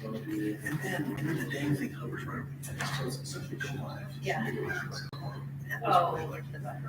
And then the dang thing hovers right over you. So essentially go live. Yeah. It goes like, Oh, like, the button.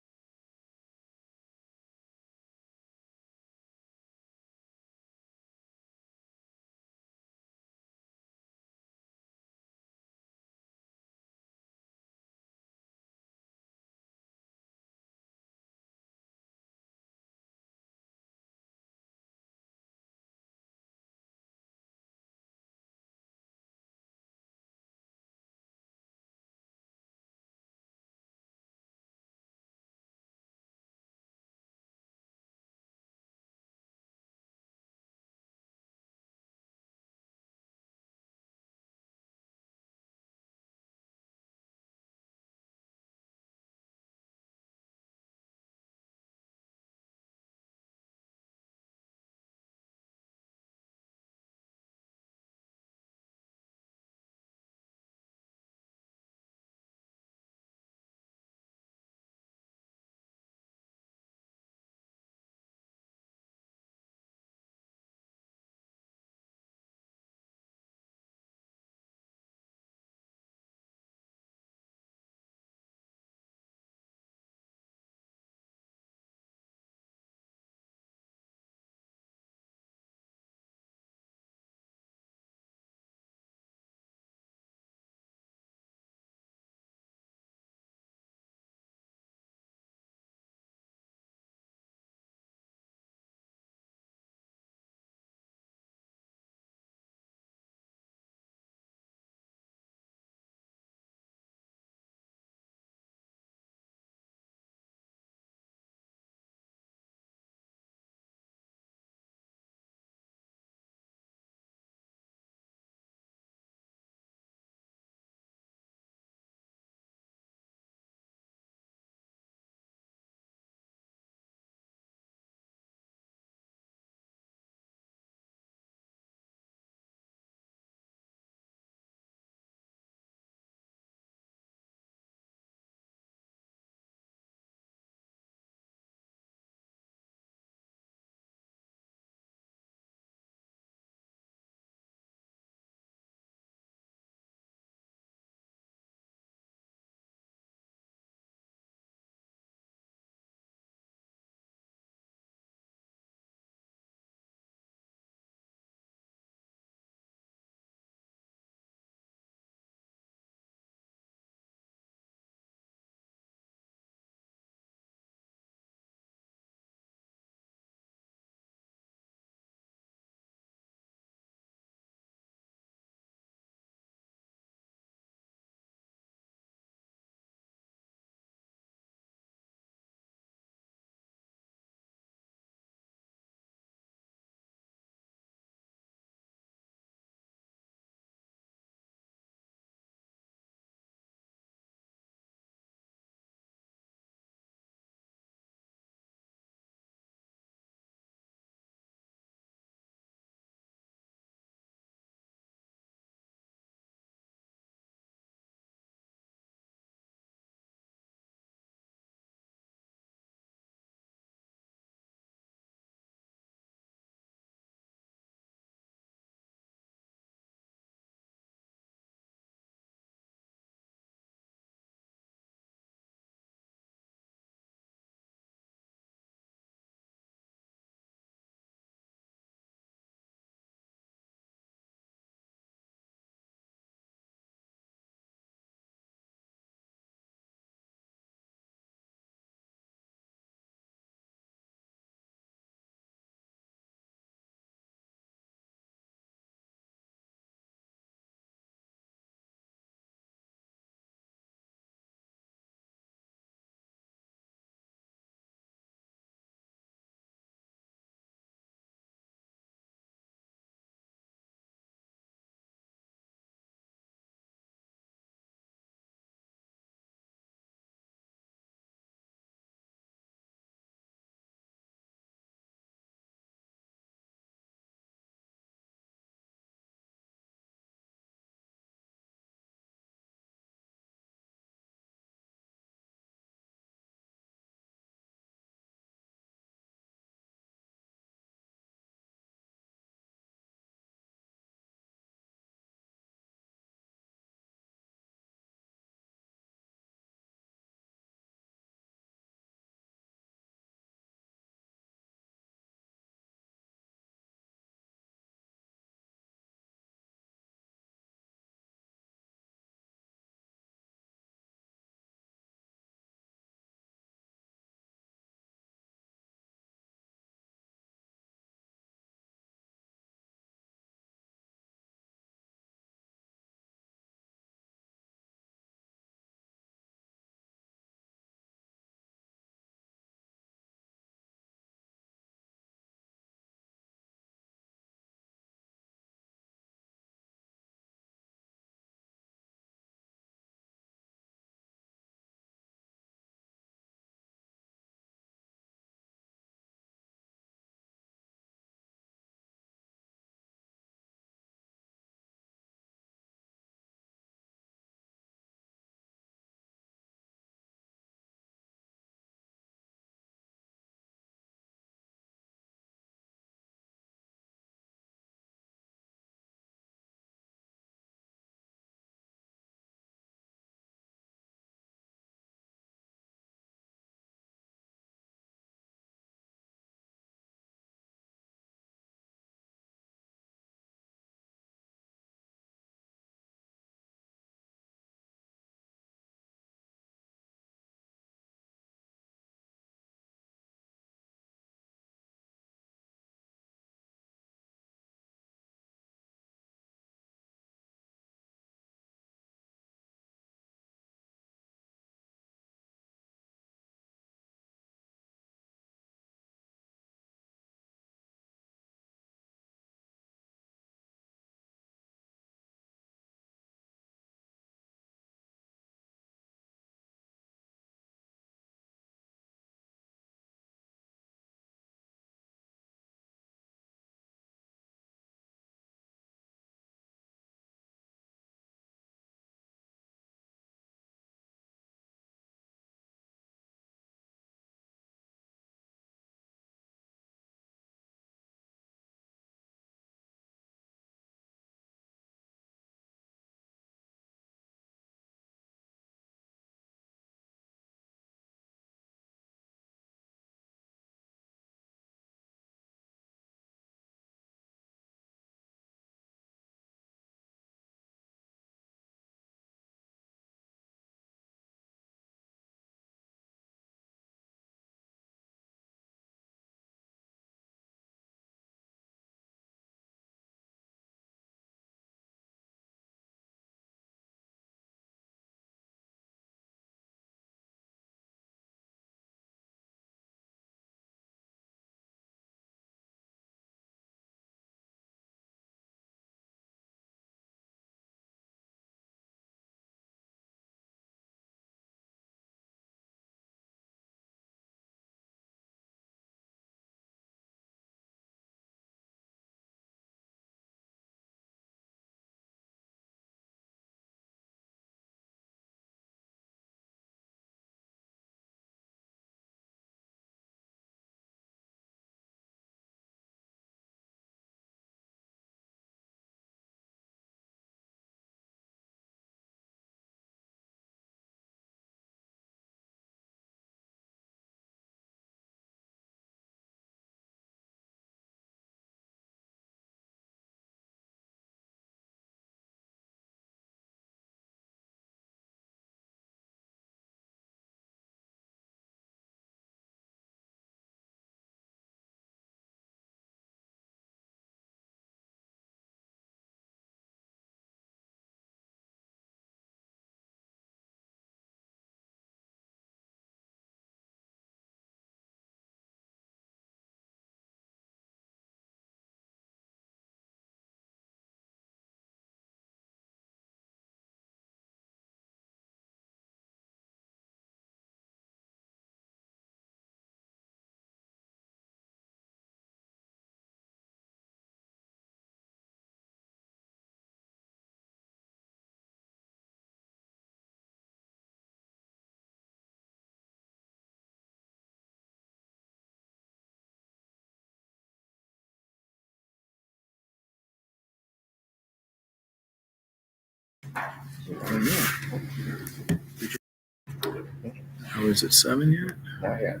Or is it 7 yet? Not yet.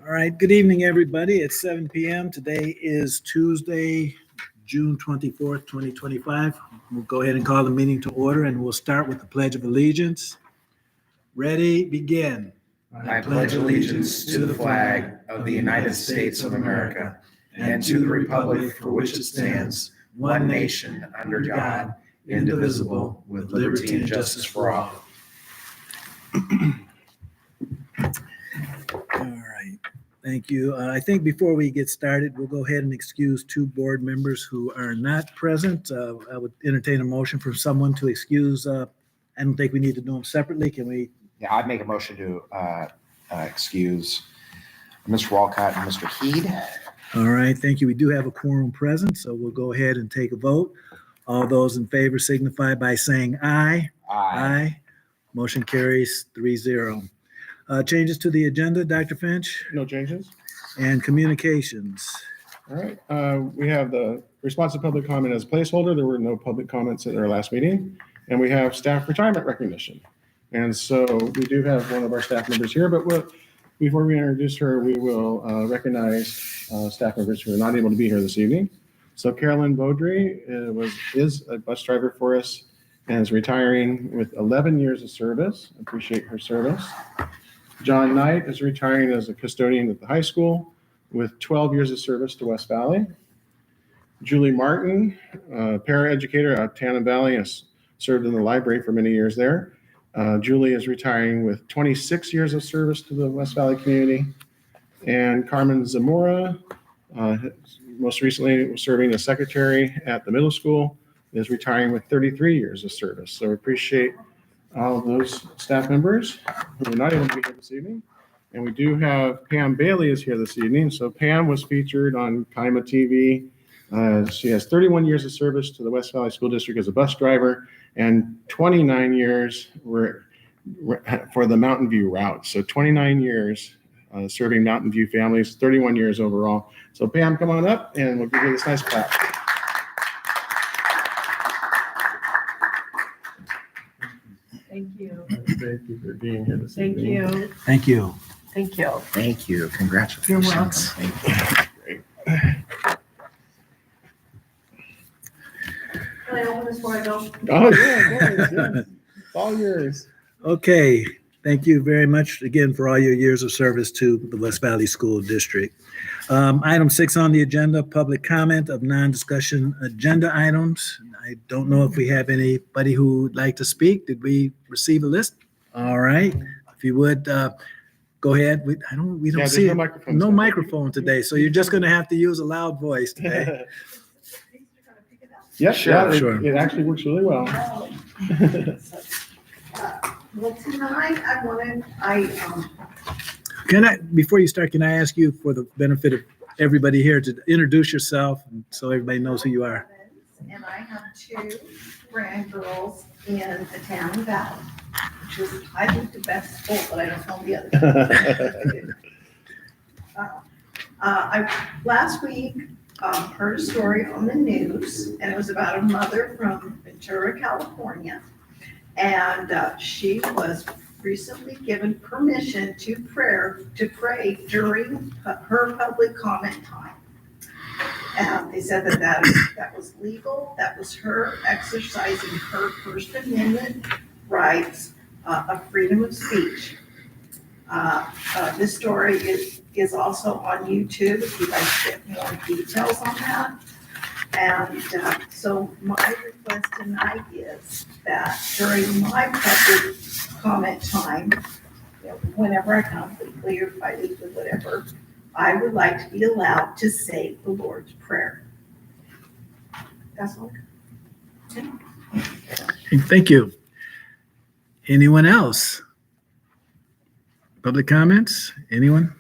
All right, good evening, everybody. It's 7 p.m. Today is Tuesday, June 24th, 2025. We'll go ahead and call the meeting to order, and we'll start with the Pledge of Allegiance. Ready, begin. I pledge allegiance to the flag of the United States of America and to the republic for which it stands, one nation, under God, indivisible, with liberty and justice for all. All right, thank you. I think before we get started, we'll go ahead and excuse two board members who are not present. I would entertain a motion for someone to excuse. I don't think we need to do them separately. Can we? Yeah, I'd make a motion to excuse Mr. Walcott and Mr. Heed. All right, thank you. We do have a quorum present, so we'll go ahead and take a vote. All those in favor signify by saying aye. Aye. Motion carries 3-0. Changes to the agenda, Dr. Finch, No changes. and communications. All right. We have the response to public comment as a placeholder. There were no public comments at our last meeting. And we have staff retirement recognition. And so we do have one of our staff members here, but before we introduce her, we will recognize staff members who are not able to be here this evening. So Carolyn Beaudry is a bus driver for us and is retiring with 11 years of service. Appreciate her service. John Knight is retiring as a custodian at the high school with 12 years of service to West Valley. Julie Martin, paraeducator at Tannin Valley, has served in the library for many years there. Julie is retiring with 26 years of service to the West Valley community. And Carmen Zamora, most recently was serving as secretary at the middle school, is retiring with 33 years of service. So we appreciate all of those staff members who are not able to be here this evening. And we do have Pam Bailey is here this evening. So Pam was featured on Kaima TV. She has 31 years of service to the West Valley School District as a bus driver and 29 years for the Mountain View route. So 29 years serving Mountain View families, 31 years overall. So Pam, come on up and we'll give you this nice clap. Thank you. Thank you for being here this evening. you. Thank you. Thank you. Thank you. Congratulations. You're welcome. Thank you. Can I open this before I go? Oh, yeah. It's all yours. Okay, thank you very much again for all your years of service to the West Valley School District. Item 6 on the agenda, public comment of non-discussion agenda items. I don't know if we have anybody who would like to speak. Did we receive a list? All right, if you would, go ahead. We don't Yeah, see there's it. no microphone. No microphone today, so you're just going to have to use a loud voice today. Yes, Sure, yeah, sure. it actually works really well. Well, tonight Can I, before you start, can I ask you for the benefit of everybody here to introduce yourself so everybody knows who you are? And I have 2 grandgirls in the Tannin Valley, which is, I think, the best school, but I don't know the other. Last week, heard a story on the news, and it was about a mother from Ventura, California. And she was recently given permission to pray during her public comment time. And they said that was legal. That was her exercising her First Amendment rights of freedom of speech. This story is also on YouTube if you'd like to get more details on that. And so my request tonight is that during my public comment time, whenever I come, weekly or bi-weekly, whatever, I would like to be allowed to say the Lord's Prayer. That's all. Thank you. Anyone else? Public comments? Anyone?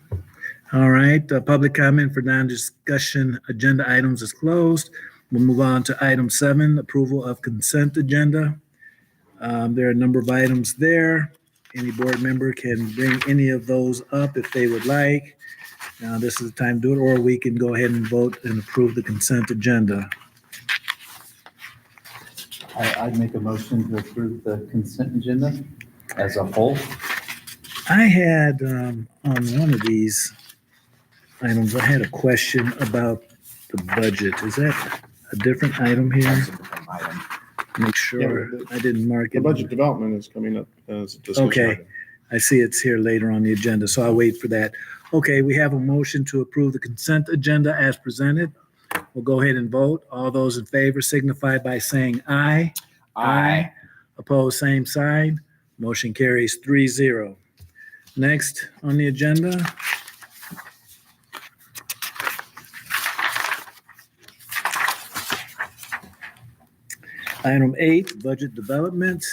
All right, public comment for non-discussion agenda items is closed. We'll move on to item 7, approval of consent agenda. There are a number of items there. Any board member can bring any of those up if they would like. Now, this is the time to do it, or we can go ahead and vote and approve the consent agenda. I'd make a motion to approve the consent agenda as a whole. I had, on one of these items, I had a question about the budget. Is that a different item here? That's a different item. Make sure I didn't mark The it. budget development is coming up as a discussion. Okay. item. I see it's here later on the agenda, so I'll wait for that. Okay, we have a motion to approve the consent agenda as presented. We'll go ahead and vote. All those in favor signify by saying aye. Aye. Opposed, same sign. Motion carries 3-0. Next on the agenda. Item 8, budget development.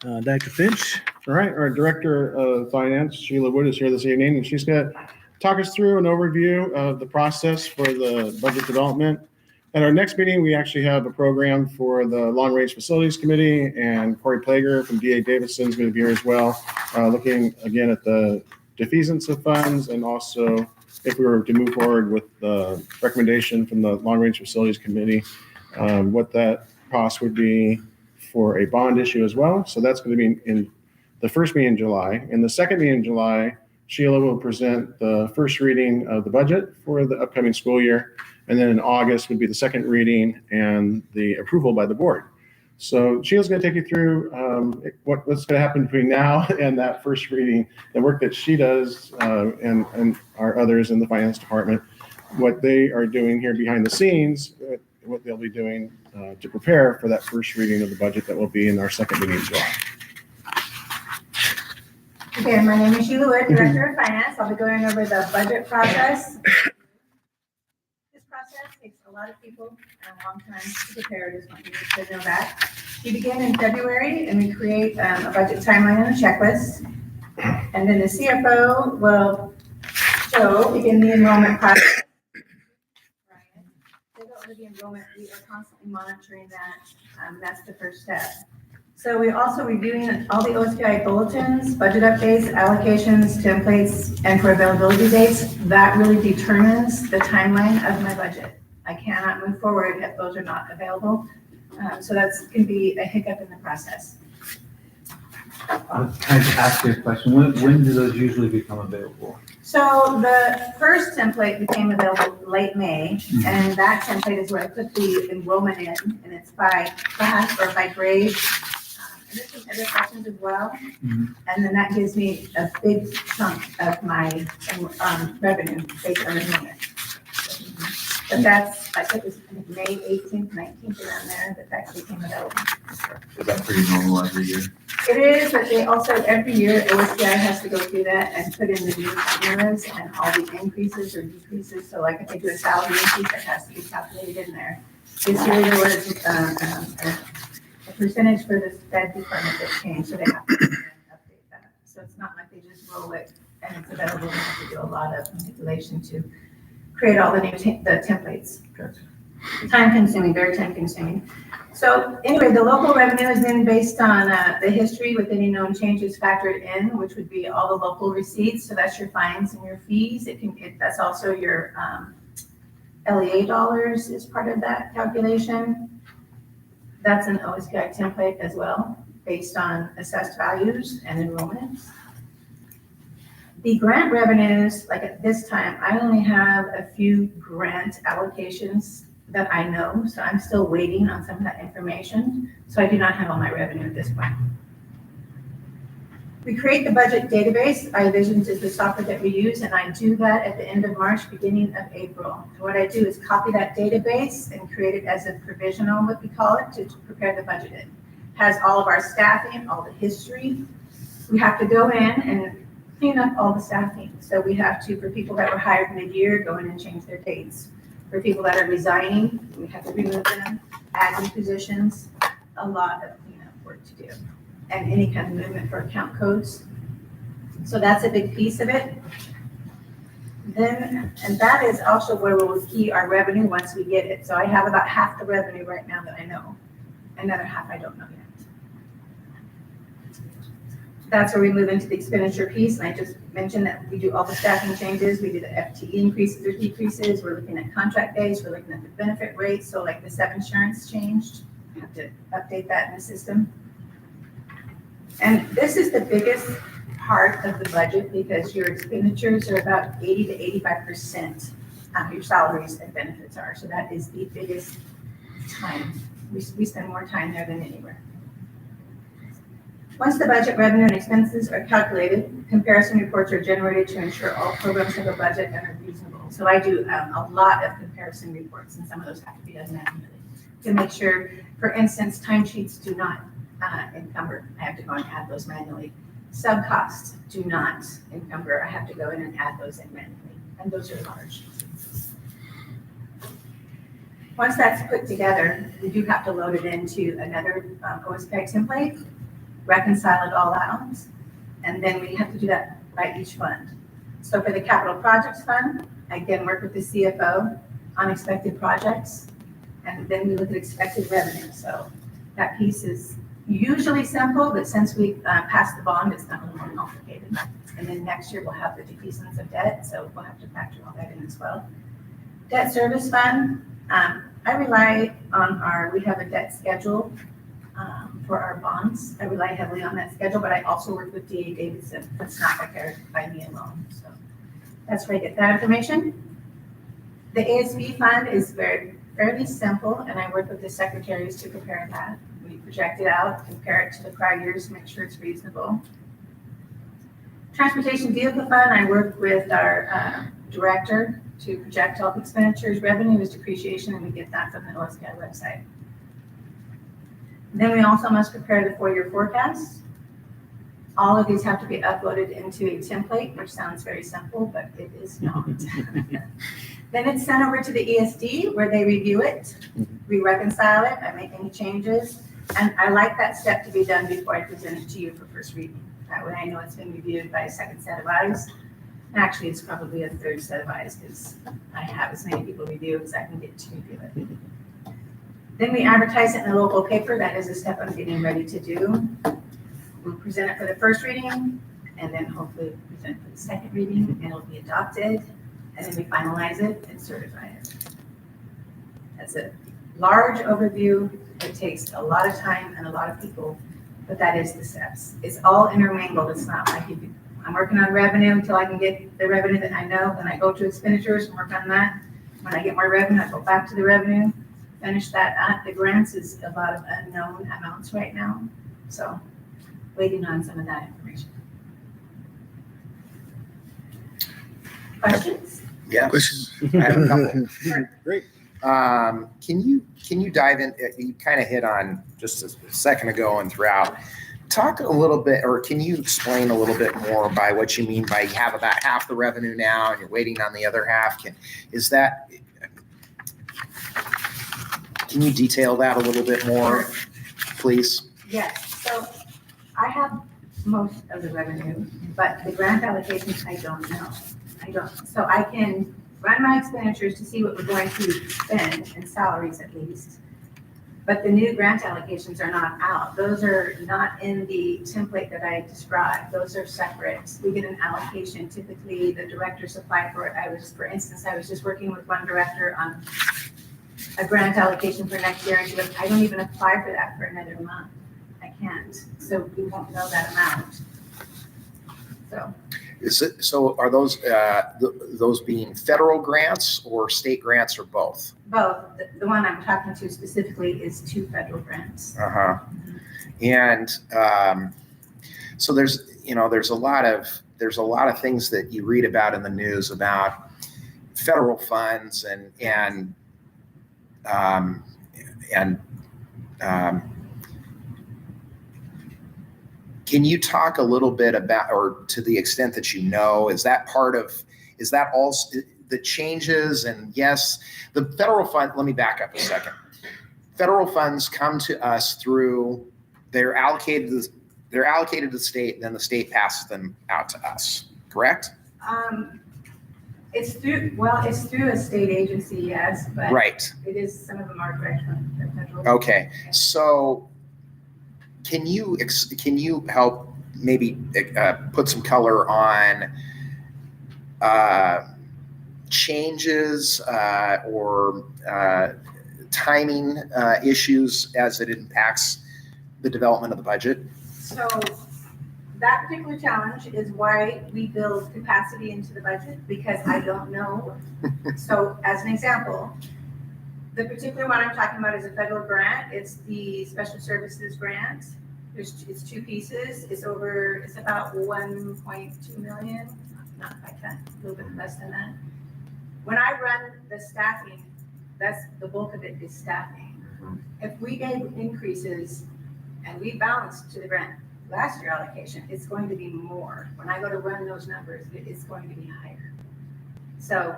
Dr. Finch? All right, our Director of Finance, Sheila Wood, is here this evening, and she's going to talk us through an overview of the process for the budget development. At our next meeting, we actually have a program for the Long Range Facilities Committee, and Corey Plager from DA Davidson is going to be here as well, looking again at the defeasance of funds, and also if we were to move forward with the recommendation from the Long Range Facilities Committee, what that cost would be for a bond issue as well. So that's going to be in the first meeting in July. In the second meeting in July, Sheila will present the first reading of the budget for the upcoming school year. And then in August would be the second reading and the approval by the board. So Sheila's going to take you through what's going to happen between now and that first reading, the work that she does and our others in the finance department, what they are doing here behind the scenes, what they'll be doing to prepare for that first reading of the budget that will be in our second meeting in July. Okay, my name is Sheila Wood, Director of Finance. I'll be going over the budget process. This process takes a lot of people and a long time to prepare. I just want you to know that. We begin in February and we create a budget timeline and a checklist. And then the CFO will begin the enrollment process. Over the enrollment, we are constantly monitoring that. That's the first step. So we're also reviewing all the OSPI bulletins, budget updates, allocations, templates, and for availability dates. That really determines the timeline of my budget. I cannot move forward if those are not available. So that's going to be a hiccup in the process. Can I just ask you a question? When do those usually become available? So the first template became available late May, and that template is where I put the enrollment in, and it's by class or by grade. And there's some other questions as well. Mhm. And then that gives me a big chunk of my revenue based on enrollment. But that's, I think it's May 18th, 19th around there that became available. Is that pretty normal every year? It is, but they also, every year, OSBI has to go through that and put in the new formulas and all the increases or decreases. So like if they do a salary increase, that has to be calculated in there. This year, there was a percentage for the Fed department that changed, so they have to update that. So it's not like they just roll it and it's available. They have to do a lot of manipulation to create all the new the templates. Gotcha. Time consuming, very time consuming. So anyway, the local revenue is then based on the history with any known changes factored in, which would be all the local receipts. So that's your fines and your fees. That's also your LEA dollars is part of that calculation. That's an OSPI template as well, based on assessed values and enrollments. The grant revenues, like at this time, I only have a few grant allocations that I know, so I'm still waiting on some of that information. So I do not have all my revenue at this point. We create the budget database. iVisions is the software that we use, and I do that at the end of March, beginning of April. So what I do is copy that database and create it as a provisional, what we call it, to prepare the budget in. Has all of our staffing, all the history. We have to go in and clean up all the staffing. So we have to, for people that were hired mid-year, go in and change their dates. For people that are resigning, we have to remove them, add new positions, a lot of cleanup work to do. And any kind of movement for account codes. So that's a big piece of it. Then, and that is also where we will key our revenue once we get it. So I have about half the revenue right now that I know. Another half I don't know yet. That's where we move into the expenditure piece. And I just mentioned that we do all the staffing changes. We do the FTE increases or decreases. We're looking at contract days. We're looking at the benefit rates. So like the SEP insurance changed. We have to update that in the system. And this is the biggest part of the budget because your expenditures are about 80 to 85% of your salaries and benefits are. So that is the biggest time. We spend more time there than anywhere. Once the budget revenue and expenses are calculated, comparison reports are generated to ensure all programs have a budget and are reasonable. So I do a lot of comparison reports, and some of those have to be done manually to make sure, for instance, timesheets do not encumber. I have to go and add those manually. Sub costs do not encumber. I have to go in and add those in manually, and those are large. Once that's put together, we do have to load it into another OSPI template, reconcile it all out, and then we have to do that by each fund. So for the capital projects fund, I again work with the CFO on expected projects, and then we look at expected revenue. So that piece is usually simple, but since we passed the bond, it's not a little more complicated. And then next year we'll have the defeasance of debt, so we'll have to factor all that in as well. Debt service fund, I rely on we have a debt schedule for our bonds. I rely heavily on that schedule, but I also work with DA Davidson. That's not prepared by me alone. So that's where I get that information. The ASB fund is fairly simple, and I work with the secretaries to prepare that. We project it out, compare it to the prior years, make sure it's reasonable. Transportation vehicle fund, I work with our director to project all the expenditures, revenues, depreciation, and we get that from the OSPI website. Then we also must prepare the 4-year forecast. All of these have to be uploaded into a template, which sounds very simple, but it is not. Then it's sent over to the ESD where they review it, we reconcile it, I make any changes, and I like that step to be done before I present it to you for first reading. That way I know it's been reviewed by a second set of eyes. Actually, it's probably a third set of eyes because I have as many people review as I can get to review it. Then we advertise it in the local paper. That is a step I'm getting ready to do. We'll present it for the first reading, and then hopefully present it for the second reading, and it'll be adopted, and then we finalize it and certify it. That's a large overview. It takes a lot of time and a lot of people, but that is the steps. It's all intermingled. It's not like I'm working on revenue until I can get the revenue that I know, then I go to expenditures and work on that. When I get more revenue, I go back to the revenue, finish that up. The grants is a lot of unknown amounts right now, so waiting on some of that information. Questions? Yeah. I have a couple. Great. Can you dive in? You kind of hit on just a second ago and throughout. Talk a little bit, or can you explain a little bit more by what you mean by you have about half the revenue now and you're waiting on the other half? Can you detail that a little bit more, please? Yes, so I have most of the revenue, but the grant allocations, I don't know. So I can run my expenditures to see what we're going to spend in salaries at least. But the new grant allocations are not out. Those are not in the template that I described. Those are separate. We get an allocation. Typically, the directors apply for it. For instance, I was just working with one director on a grant allocation for next year, and she goes, I don't even apply for that for another month. I can't. So we won't know that amount. So are those being federal grants or state grants or both? Both. The one I'm talking to specifically is 2 federal grants. And so there's a lot of things that you read about in the news about federal funds and can you talk a little bit about, or to the extent that you know, is that all the changes? And yes, the federal fund, let me back up a second. Federal funds come to us through, they're allocated to the state, and then the state passes them out to us, correct? It's through a state agency, yes, but Right. it is, some of them are direct from the federal. Okay. So can you help maybe put some color on changes or timing issues as it impacts the development of the budget? So that particular challenge is why we build capacity into the budget, because I don't know. So as an example, the particular one I'm talking about is a federal grant. It's the special services grant. It's two pieces. It's about 1.2 million, not quite that, a little bit less than that. When I run the staffing, that's the bulk of it is staffing. If we gave increases and we balanced to the grant last year allocation, it's going to be more. When I go to run those numbers, it's going to be higher. So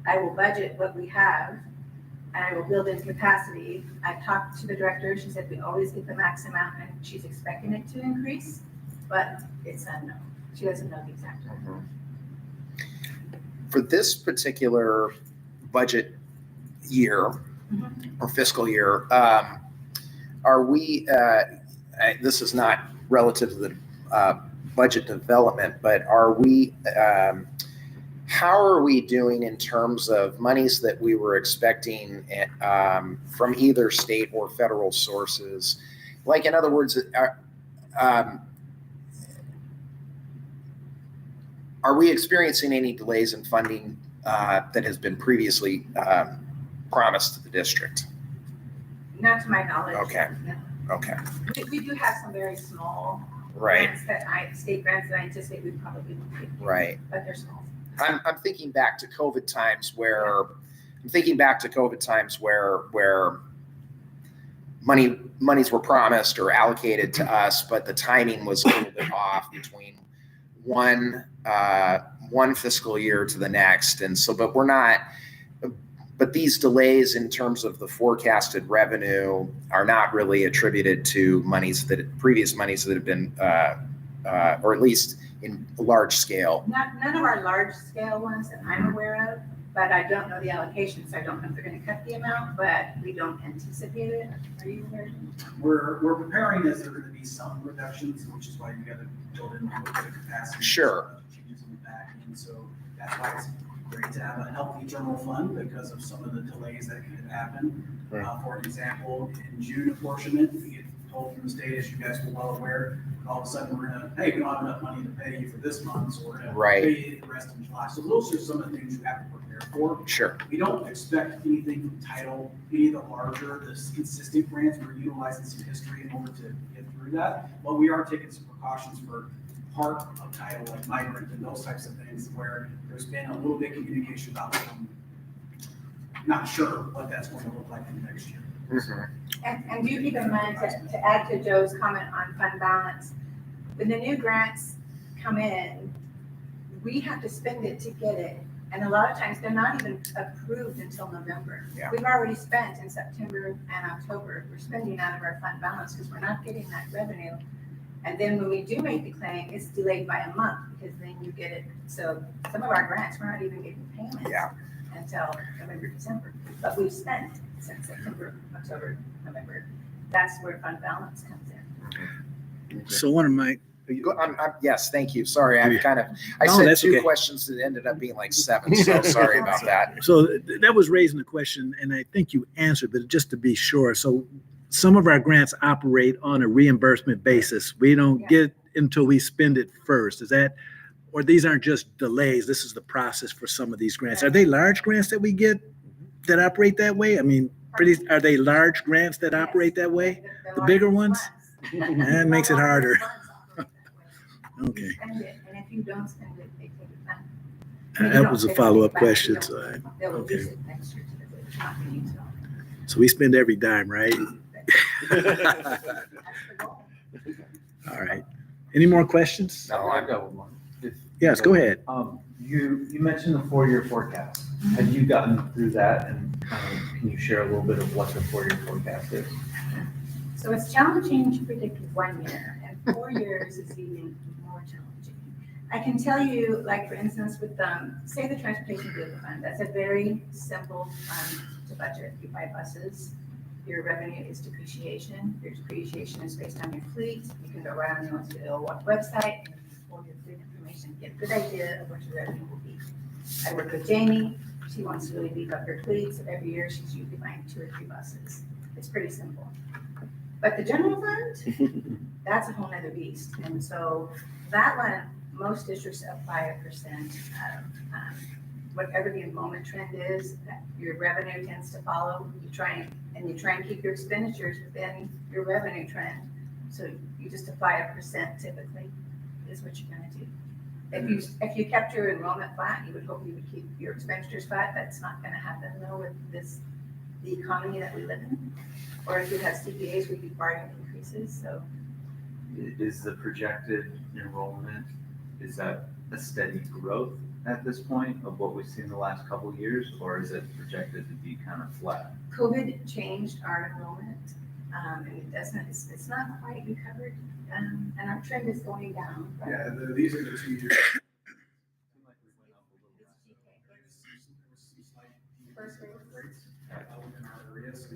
I will budget what we have and I will build in capacity. I talked to the director. She said we always get the max amount and she's expecting it to increase, but it's unknown. She doesn't know the exact number. For this particular budget year or fiscal year, are we, this is not relative to the budget development, but are we, how are we doing in terms of monies that we were expecting from either state or federal sources? Like, in other words, are we experiencing any delays in funding that has been previously promised to the district? Not to my knowledge. Okay. No. Okay. We do have some very small Right. grants state grants that I anticipate we probably won't get. Right. But they're small. I'm thinking back to COVID times where monies were promised or allocated to us, but the timing was a little bit off between one fiscal year to the next. And so, but these delays in terms of the forecasted revenue are not really attributed to previous monies that have been, or at least in large scale. None of our large scale ones that I'm aware of, but I don't know the allocations. I don't know if they're going to cut the amount, but we don't anticipate it. Are you aware? We're preparing as there are going to be some reductions, which is why you got to build in a little bit of capacity. Sure. Changes on the back end, so that's why it's great to have a healthy general fund because of some of the delays that could happen. For example, in June apportionment, we get told from the state, as you guys were well aware, all of a sudden we're gonna, hey, we don't have enough money to pay you for this month, so we're gonna pay you the rest in July. So those are some of the things you have to prepare for. Sure. We don't expect anything from title, any of the larger, the consistent grants. We're utilizing some history in order to get through that. But we are taking some precautions for part of title, like migrant and those types of things, where there's been a little bit of communication about them. Not sure what that's going to look like in the next year. And do keep in mind to add to Joe's comment on fund balance, when the new grants come in, we have to spend it to get it. And a lot of times they're not even approved until November. Yeah. We've already spent in September and October. We're spending out of our fund balance because we're not getting that revenue. And then when we do make the claim, it's delayed by a month because then you get it. So some of our grants, we're not even getting payments until November, December. But we've spent since September, October, November. That's where fund balance comes in. So one of my, Yes, thank you. Sorry, I No, said that's two okay. questions that ended up being like 7, so sorry about that. so that was raising a question, and I think you answered, but just to be sure. So some of our grants operate on a reimbursement basis. We don't get until we spend it first. Is that, or these aren't just delays? This is the process for some of these grants. Are they large grants that we get that operate that way? I mean, are they large grants that operate that way? The bigger ones? That makes it harder. Okay. Spend it, and if you don't spend it, they take it back. That was a follow-up question. They'll reduce it next year to the not being used. So we spend every dime, right? That's the goal. All right. Any more questions? No, I've got one. Yes, go ahead. You mentioned the 4-year forecast. Have you gotten through that, and can you share a little bit of what the 4-year forecast is? So it's challenging to predict 1 year, and 4 years is even more challenging. I can tell you, like, for instance, with, say the transportation vehicle fund, that's a very simple fund to budget. You buy buses, your revenue is depreciation. Your depreciation is based on your fleet. You can go right on the website and pull your fleet information, get a good idea of what your revenue will be. I work with Jamie. She wants to really beef up her fleet, so every year she's usually buying 2 or 3 buses. It's pretty simple. But the general fund, that's a whole nother beast. And so that one, most districts apply 1% of whatever the enrollment trend is, that your revenue tends to follow. You try and keep your expenditures within your revenue trend. So you just apply 1% typically is what you're gonna do. If you kept your enrollment flat, you would hope you would keep your expenditures flat. That's not gonna happen though with the economy that we live in. Or if you have CPAs, we require increases, so. Is the projected enrollment, is that a steady growth at this point of what we've seen the last couple of years, or is it projected to be kind of flat? COVID changed our enrollment, and it's not quite recovered, and our trend is going down. But Yeah, these are the 2 years. First grade. Within our area, so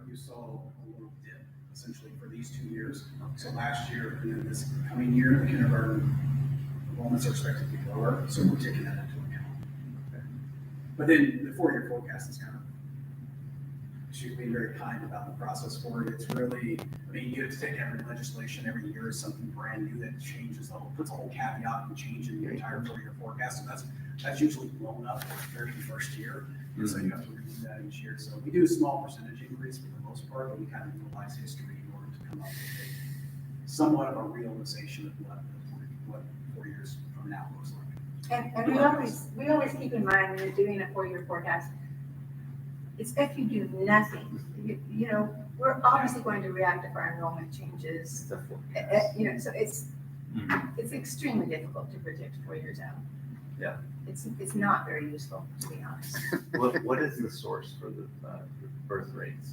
you saw a little dip essentially for these 2 years. So last year and then this coming year, kindergarten enrollments are expected to be lower, so we're taking that into account. But then the 4-year forecast is kind of, she's being very kind about the process for it. It's really, I mean, you have to take every legislation every year is something brand new that changes puts a whole caveat and change in the entire 4-year forecast. So that's usually blown up the very first year. And so you have to review that each year. So we do a small percentage increase for the most part, but we kind of utilize history in order to come up with a somewhat of a realization of what 4 years from now looks like. And we always keep in mind when you're doing a 4-year forecast, it's if you do nothing, you know, we're obviously going to react if our enrollment changes. You know, so it's extremely difficult to predict 4 years out. Yeah. It's not very useful, to be honest. What is the source for the birth rates?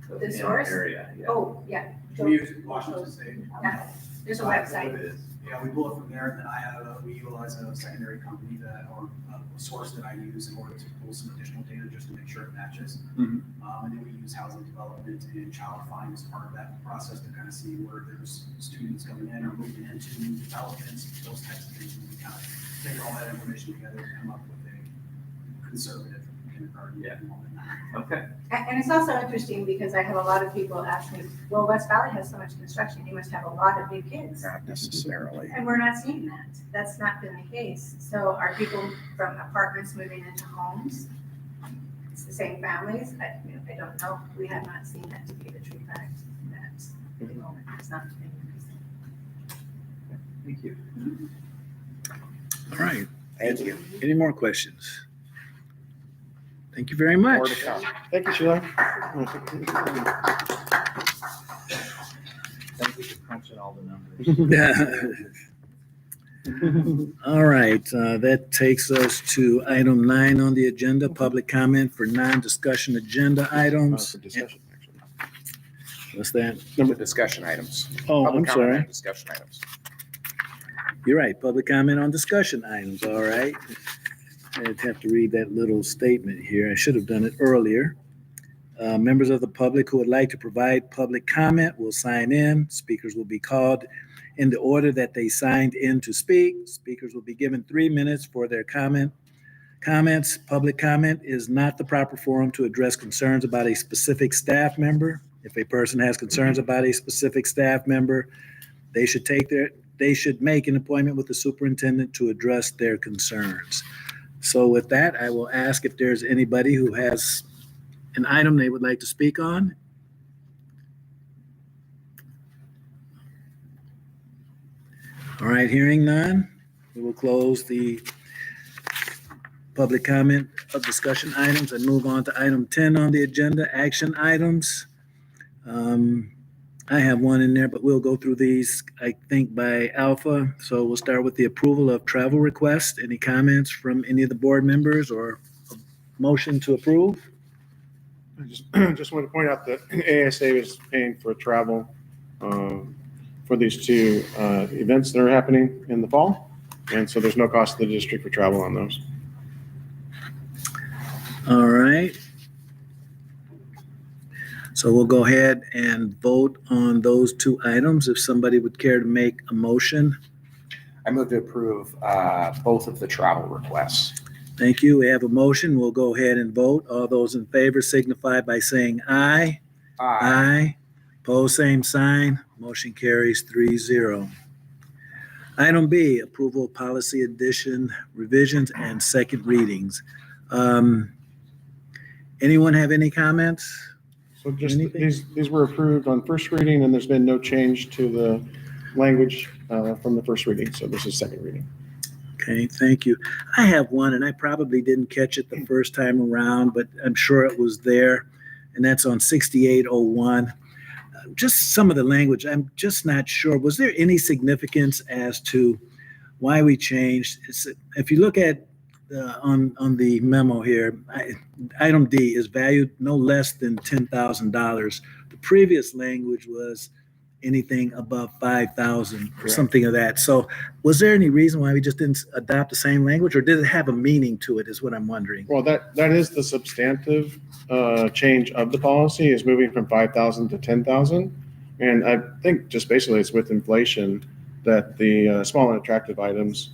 The source? Area, yeah. Oh, yeah. We use Washington State. Yeah, there's a website. It is. Yeah, we pull it from there, and then we utilize a secondary company or a source that I use in order to pull some additional data just to make sure it matches. Mhm. And then we use housing development and child find as part of that process to kind of see where there's students coming in or moving into new developments, those types of things. And we kind of take all that information together and come up with a conservative kindergarten enrollment. Okay. And it's also interesting because I have a lot of people ask me, well, West Valley has so much construction, you must have a lot of new kids. Not necessarily. And we're not seeing that. That's not been the case. So are people from apartments moving into homes? It's the same families? I don't know. We have not seen that to be the true fact. That the enrollment has not been increasing. Thank you. All right. Thank you. Any more questions? Thank you very much. More to come. Thank you, Sheila. Thank you for crunching all the numbers. All right, that takes us to item 9 on the agenda, public comment for non-discussion agenda items. For discussion, actually. What's that? Number discussion items. Oh, I'm Public comment sorry. on discussion items. You're right, public comment on discussion items, all right. I'd have to read that little statement here. I should have done it earlier. Members of the public who would like to provide public comment will sign in. Speakers will be called in the order that they signed in to speak. Speakers will be given 3 minutes for their comments. Public comment is not the proper forum to address concerns about a specific staff member. If a person has concerns about a specific staff member, they should make an appointment with the superintendent to address their concerns. So with that, I will ask if there's anybody who has an item they would like to speak on. All right, hearing none, we will close the public comment of discussion items and move on to item 10 on the agenda, action items. I have one in there, but we'll go through these, I think, by alpha. So we'll start with the approval of travel requests. Any comments from any of the board members or a motion to approve? I just want to point out that ASA is paying for travel for these 2 events that are happening in the fall. And so there's no cost to the district for travel on those. All right. So we'll go ahead and vote on those two items. If somebody would care to make a motion. I move to approve both of the travel requests. Thank you. We have a motion. We'll go ahead and vote. All those in favor signify by saying aye. Aye. Pose same sign. Motion carries 3-0. Item B, approval of policy addition, revisions, and second readings. Anyone have any comments? So just Anything? these were approved on first reading, and there's been no change to the language from the first reading. So this is second reading. Okay, thank you. I have one, and I probably didn't catch it the first time around, but I'm sure it was there, and that's on 6801. Just some of the language, I'm just not sure. Was there any significance as to why we changed? If you look at on the memo here, item D is valued no less than $10,000. The previous language was anything above 5,000 or something of that. So was there any reason why we just didn't adopt the same language, or did it have a meaning to it is what I'm wondering? Well, that is the substantive change of the policy, is moving from 5,000 to 10,000. And I think just basically it's with inflation that the small and attractive items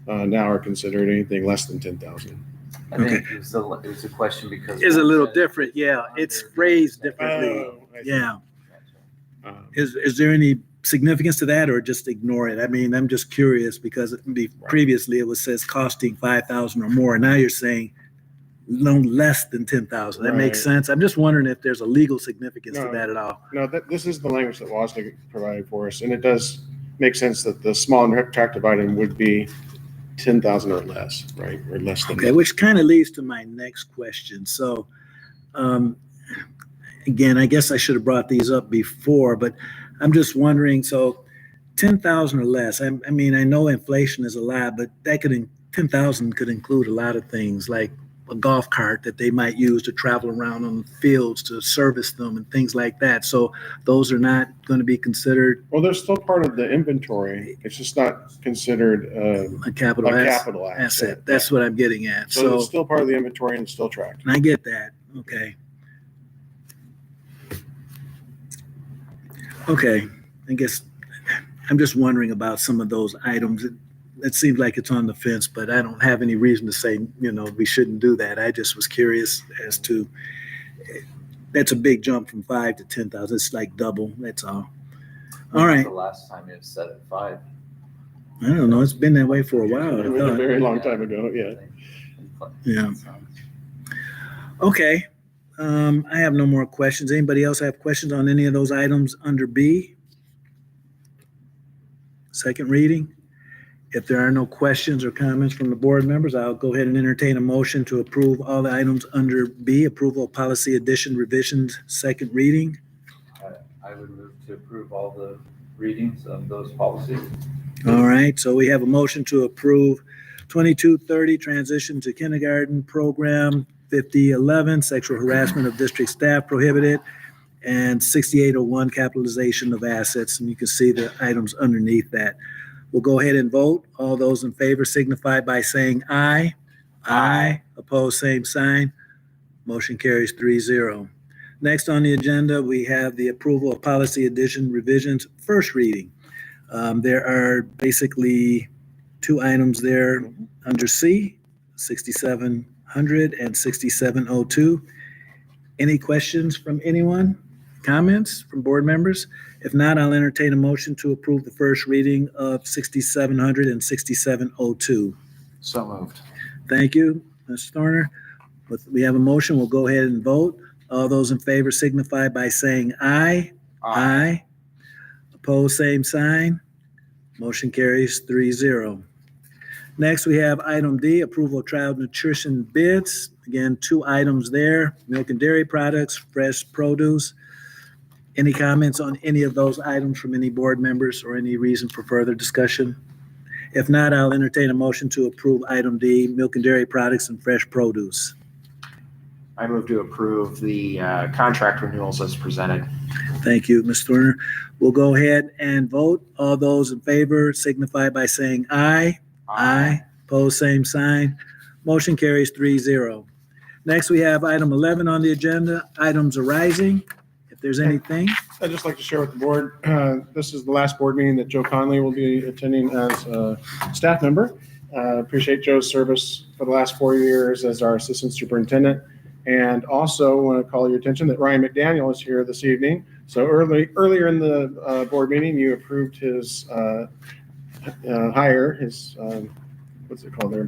now are considered anything less than 10,000. I think it was a question because. It's a little different, yeah. It's phrased differently. I see. Yeah. Gotcha. Is there any significance to that, or just ignore it? I mean, I'm just curious because previously it says costing 5,000 or more. Now you're saying no less than 10,000. That makes Right. sense. I'm just wondering if there's a legal significance to No. that at all. No, this is the language that WASD provided for us, and it does make sense that the small and attractive item would be 10,000 or less, right? Or less than. Okay, which kind of leads to my next question. So, again, I guess I should have brought these up before, but I'm just wondering, so 10,000 or less, I mean, I know inflation is a lot, but 10,000 could include a lot of things like a golf cart that they might use to travel around on the fields to service them and things like that. So those are not going to be considered Well, they're still part of the inventory. It's just not considered a capital a asset. capital asset. That's what I'm getting at. So it's still part of the inventory and it's still tracked. And I get that. Okay. Okay. I guess I'm just wondering about some of those items. It seems like it's on the fence, but I don't have any reason to say, we shouldn't do that. I just was curious as to, that's a big jump from 5 to 10,000. It's like double. That's all. All right. The last time it was set at 5. I don't know. It's been that way for a while. It I was a thought. very long time ago, yeah. Yeah. Okay. I have no more questions. Anybody else have questions on any of those items under B? Second reading? If there are no questions or comments from the board members, I'll go ahead and entertain a motion to approve all the items under B, approval of policy addition revisions, second reading. I would move to approve all the readings of those policies. All right, so we have a motion to approve 2230, transition to kindergarten program, 5011, sexual harassment of district staff prohibited, and 6801, capitalization of assets. And you can see the items underneath that. We'll go ahead and vote. All those in favor signify by saying aye. Aye. Opposed, same sign. Motion carries 3-0. Next on the agenda, we have the approval of policy addition revisions, first reading. There are basically two items there under C, 6700 and 6702. Any questions from anyone? Comments from board members? If not, I'll entertain a motion to approve the first reading of 6700 and 6702. So moved. Thank you, Ms. Thorner. We have a motion. We'll go ahead and vote. All those in favor signify by saying aye. Aye. Opposed, same sign. Motion carries 3-0. Next, we have item D, approval of child nutrition bids. Again, two items there, milk and dairy products, fresh produce. Any comments on any of those items from any board members or any reason for further discussion? If not, I'll entertain a motion to approve item D, milk and dairy products and fresh produce. I move to approve the contract renewals as presented. Thank you, Ms. Thorner. We'll go ahead and vote. All those in favor signify by saying aye. Aye. Pose same sign. Motion carries 3-0. Next, we have item 11 on the agenda, items arising. If there's anything, I'd just like to share with the board, this is the last board meeting that Joe Conley will be attending as a staff member. Appreciate Joe's service for the last 4 years as our assistant superintendent. And also want to call your attention that Ryan McDaniel is here this evening. So earlier in the board meeting, you approved his hire, his what's it called there?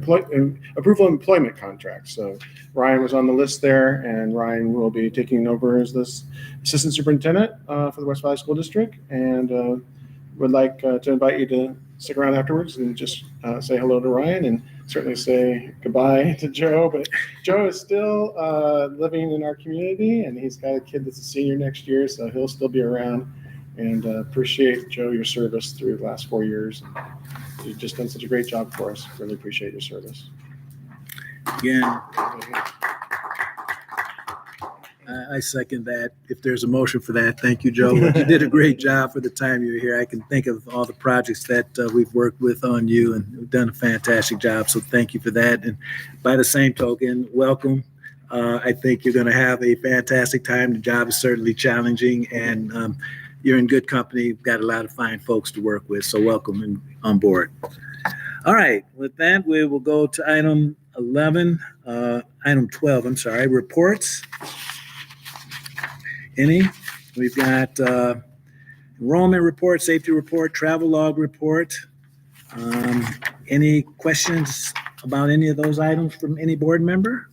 Approval of employment contract. So Ryan was on the list there, and Ryan will be taking over as this assistant superintendent for the West Valley School District, and would like to invite you to stick around afterwards and just say hello to Ryan and certainly say goodbye to Joe. But Joe is still living in our community, and he's got a kid that's a senior next year, so he'll still be around. And appreciate, Joe, your service through the last 4 years. You've just done such a great job for us. Really appreciate your service. again, I second that. If there's a motion for that, thank you, Joe. You did a great job for the time you were here. I can think of all the projects that we've worked with on you, and you've done a fantastic job. So thank you for that. And by the same token, welcome. I think you're going to have a fantastic time. The job is certainly challenging, and you're in good company. You've got a lot of fine folks to work with. So welcome and on board. All right. With that, we will go to item 12, I'm sorry, reports. Any? We've got enrollment report, safety report, travel log report. Any questions about any of those items from any board member?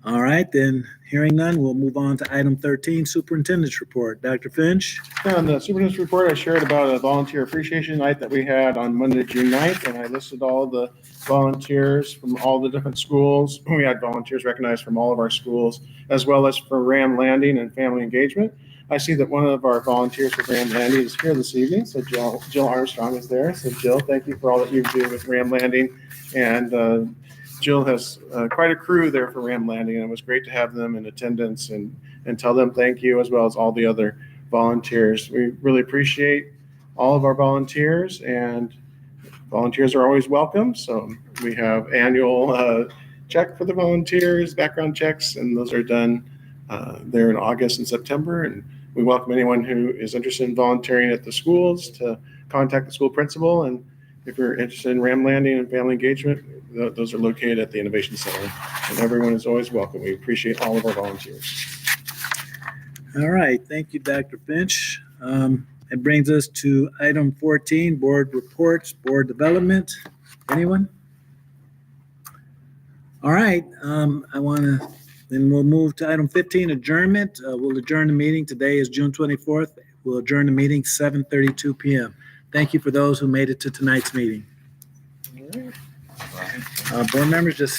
All right, then hearing none, we'll move on to item 13, superintendent's report. Dr. Finch? On the superintendent's report, I shared about a volunteer appreciation night that we had on Monday, June 9th, and I listed all the volunteers from all the different schools. We had volunteers recognized from all of our schools, as well as for Ram Landing and family engagement. I see that one of our volunteers for Ram Landing is here this evening, so Jill Armstrong is there. So Jill, thank you for all that you do with Ram Landing, and Jill has quite a crew there for Ram Landing, and it was great to have them in attendance and tell them thank you, as well as all the other volunteers. We really appreciate all of our volunteers, and volunteers are always welcome. So we have annual check for the volunteers, background checks, and those are done there in August and September. And we welcome anyone who is interested in volunteering at the schools to contact the school principal. And if you're interested in Ram Landing and family engagement, those are located at the Innovation Center, and everyone is always welcome. We appreciate all of our volunteers. All right, thank you, Dr. Finch. It brings us to item 14, board reports, board development. Anyone? All right, then we'll move to item 15, adjournment. We'll adjourn the meeting. Today is June 24th. We'll adjourn the meeting 7:32 p.m. Thank you for those who made it to tonight's meeting. Board members, just